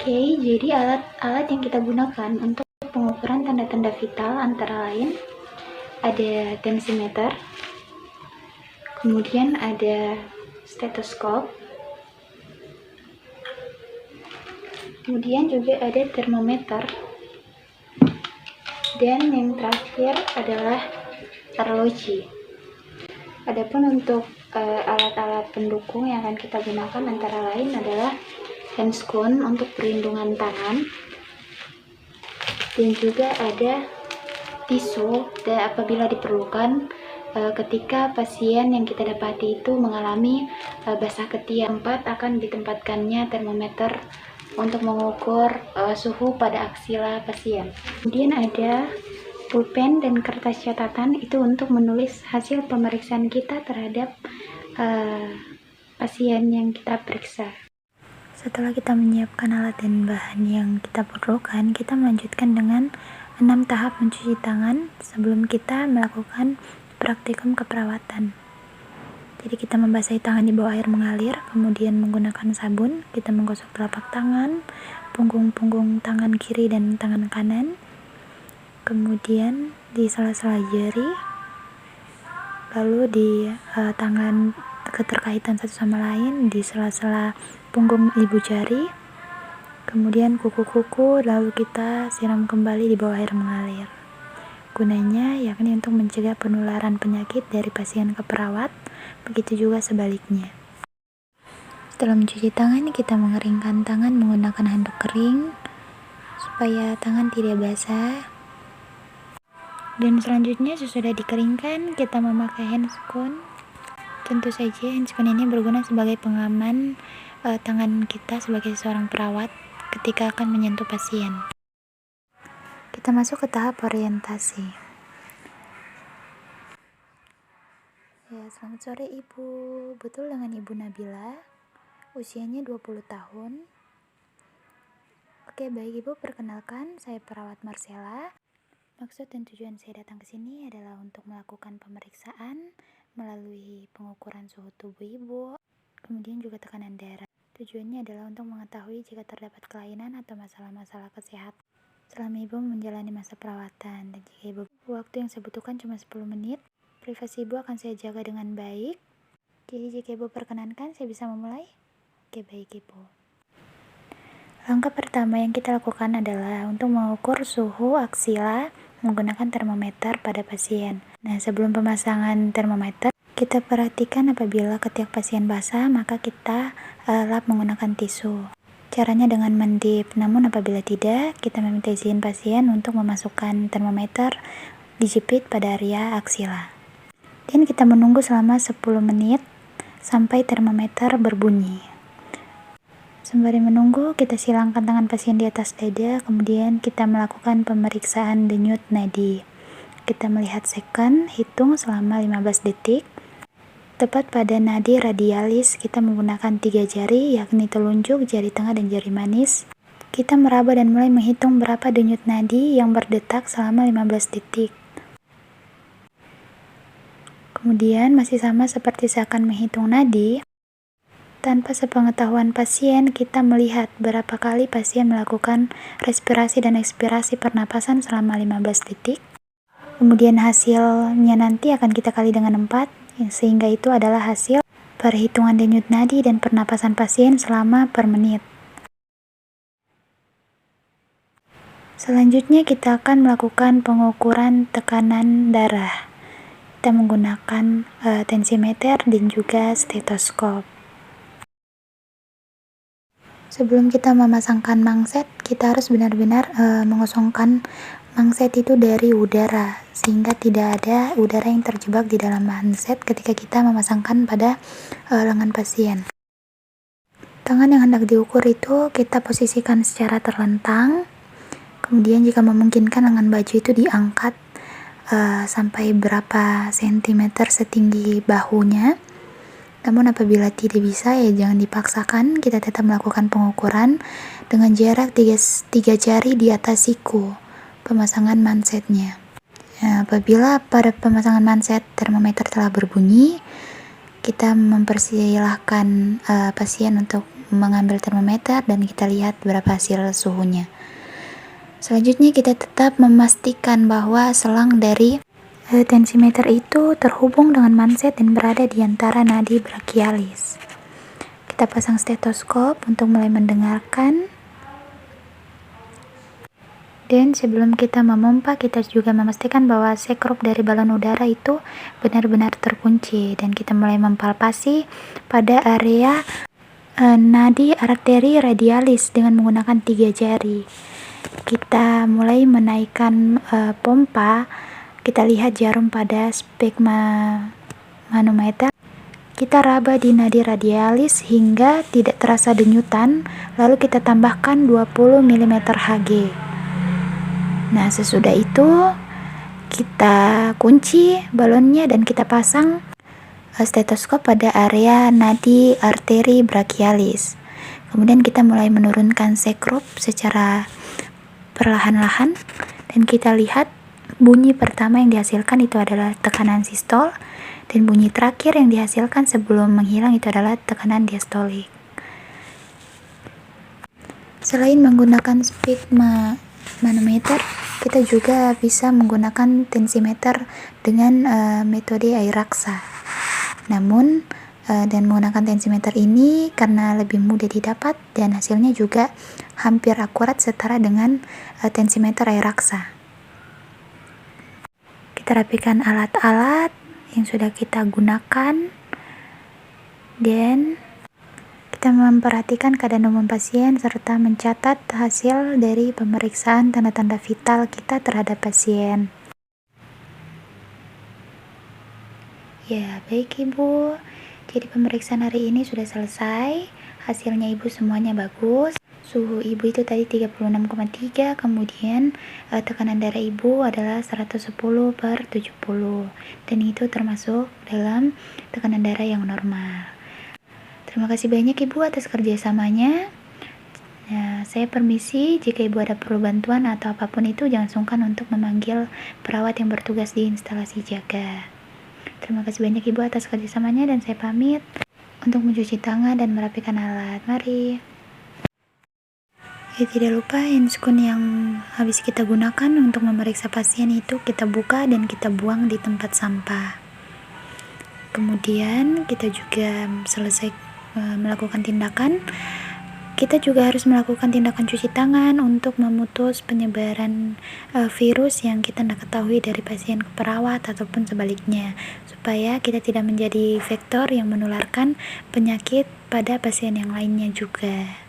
Oke, jadi alat-alat yang kita gunakan untuk pengukuran tanda-tanda vital antara lain ada tensimeter, kemudian ada stetoskop, kemudian juga ada termometer, dan yang terakhir adalah arloji. Adapun untuk alat-alat pendukung yang akan kita gunakan antara lain adalah handscone untuk perlindungan tangan, dan juga ada tisu dan apabila diperlukan ketika pasien yang kita dapati itu mengalami basah ketiak. Akan ditempatkannya termometer untuk mengukur suhu pada aksila pasien. Kemudian ada pulpen dan kertas catatan, itu untuk menulis hasil pemeriksaan kita terhadap pasien yang kita periksa. Setelah kita menyiapkan alat dan bahan yang kita perlukan, kita melanjutkan dengan 6 tahap mencuci tangan sebelum kita melakukan praktikum keperawatan. Jadi kita membasahi tangan di bawah air mengalir, kemudian menggunakan sabun, kita menggosok telapak tangan, punggung tangan kiri dan tangan kanan, kemudian di sela-sela jari, lalu di tangan keterkaitan satu sama lain, di sela-sela punggung ibu jari, kemudian kuku-kuku, lalu kita siram kembali di bawah air mengalir. Gunanya yakni untuk mencegah penularan penyakit dari pasien ke perawat, begitu juga sebaliknya. Setelah mencuci tangan, kita mengeringkan tangan menggunakan handuk kering supaya tangan tidak basah. Dan selanjutnya sesudah dikeringkan, kita memakai handscone. Tentu saja handscone ini berguna sebagai pengaman tangan kita sebagai seorang perawat ketika akan menyentuh pasien. Kita masuk ke tahap orientasi. Ya, selamat sore Ibu. Betul dengan Ibu Nabila. Usianya 20 tahun. Oke, baik Ibu, perkenalkan saya perawat Marcella. Maksud dan tujuan saya datang ke sini adalah untuk melakukan pemeriksaan melalui pengukuran suhu tubuh Ibu, kemudian juga tekanan darah. Tujuannya adalah untuk mengetahui jika terdapat kelainan atau masalah-masalah kesehatan selama Ibu menjalani masa perawatan. Dan jika Ibu waktu yang saya butuhkan cuma 10 menit, privasi Ibu akan saya jaga dengan baik. Jadi jika Ibu perkenankan, saya bisa memulai? Oke, baik Ibu. Langkah pertama yang kita lakukan adalah untuk mengukur suhu aksila menggunakan termometer pada pasien. Nah, sebelum pemasangan termometer, kita perhatikan apabila ketiak pasien basah, maka kita lap menggunakan tisu. Caranya dengan mendip, namun apabila tidak, kita meminta izin pasien untuk memasukkan termometer dijepit pada area aksila. Dan kita menunggu selama 10 menit sampai termometer berbunyi. Sembari menunggu, kita silangkan tangan pasien di atas dada, kemudian kita melakukan pemeriksaan denyut nadi. Kita melihat second, hitung selama 15 detik. Tepat pada nadi radialis, kita menggunakan 3 jari, yakni telunjuk, jari tengah, dan jari manis. Kita meraba dan mulai menghitung berapa denyut nadi yang berdetak selama 15 detik. Kemudian, masih sama seperti seakan menghitung nadi, tanpa sepengetahuan pasien, kita melihat berapa kali pasien melakukan respirasi dan ekspirasi pernapasan selama 15 detik. Kemudian hasilnya nanti akan kita kali dengan 4, sehingga itu adalah hasil perhitungan denyut nadi dan pernapasan pasien selama per menit. Selanjutnya kita akan melakukan pengukuran tekanan darah. Kita menggunakan tensimeter dan juga stetoskop. Sebelum kita memasangkan mangset, kita harus benar-benar mengosongkan mangset itu dari udara, sehingga tidak ada udara yang terjebak di dalam mangset ketika kita memasangkan pada lengan pasien. Tangan yang hendak diukur itu kita posisikan secara terlentang, kemudian jika memungkinkan lengan baju itu diangkat sampai berapa sentimeter setinggi bahunya. Namun apabila tidak bisa, ya jangan dipaksakan, kita tetap melakukan pengukuran dengan jarak 3 jari di atas siku pemasangan mansetnya. Nah, apabila pada pemasangan manset termometer telah berbunyi, kita mempersilahkan pasien untuk mengambil termometer dan kita lihat berapa hasil suhunya. Selanjutnya kita tetap memastikan bahwa selang dari tensimeter itu terhubung dengan manset dan berada di antara nadi brachialis. Kita pasang stetoskop untuk mulai mendengarkan. Dan sebelum kita memompa, kita juga memastikan bahwa sekrup dari balon udara itu benar-benar terkunci, dan kita mulai mempalpasi pada area nadi arteri radialis dengan menggunakan 3 jari. Kita mulai menaikkan pompa. Kita lihat jarum pada sphygma manometer. Kita raba di nadi radialis hingga tidak terasa denyutan, lalu kita tambahkan 20 mm Hg. Nah, sesudah itu kita kunci balonnya dan kita pasang stetoskop pada area nadi arteri brachialis. Kemudian kita mulai menurunkan sekrup secara perlahan-lahan, dan kita lihat bunyi pertama yang dihasilkan itu adalah tekanan sistol, dan bunyi terakhir yang dihasilkan sebelum menghilang itu adalah tekanan diastolik. Selain menggunakan sphygma manometer, kita juga bisa menggunakan tensimeter dengan metode air raksa. Namun dan menggunakan tensimeter ini karena lebih mudah didapat dan hasilnya juga hampir akurat setara dengan tensimeter air raksa. Kita rapikan alat-alat yang sudah kita gunakan dan kita memperhatikan keadaan umum pasien serta mencatat hasil dari pemeriksaan tanda-tanda vital kita terhadap pasien. Ya, baik Ibu. Jadi pemeriksaan hari ini sudah selesai. Hasilnya Ibu semuanya bagus. Suhu Ibu itu tadi 36,3, kemudian tekanan darah Ibu adalah 110/70, dan itu termasuk dalam tekanan darah yang normal. Terima kasih banyak Ibu atas kerjasamanya. Nah, saya permisi. Jika Ibu ada perlu bantuan atau apapun itu, jangan sungkan untuk memanggil perawat yang bertugas di instalasi jaga. Terima kasih banyak Ibu atas kerjasamanya, dan saya pamit untuk mencuci tangan dan merapikan alat. Mari. Ya, tidak lupa handscoon yang habis kita gunakan untuk memeriksa pasien itu kita buka dan kita buang di tempat sampah. Kemudian kita juga selesai melakukan tindakan, kita juga harus melakukan tindakan cuci tangan untuk memutus penyebaran virus yang kita tidak ketahui dari pasien ke perawat ataupun sebaliknya, supaya kita tidak menjadi vektor yang menularkan penyakit pada pasien yang lainnya juga.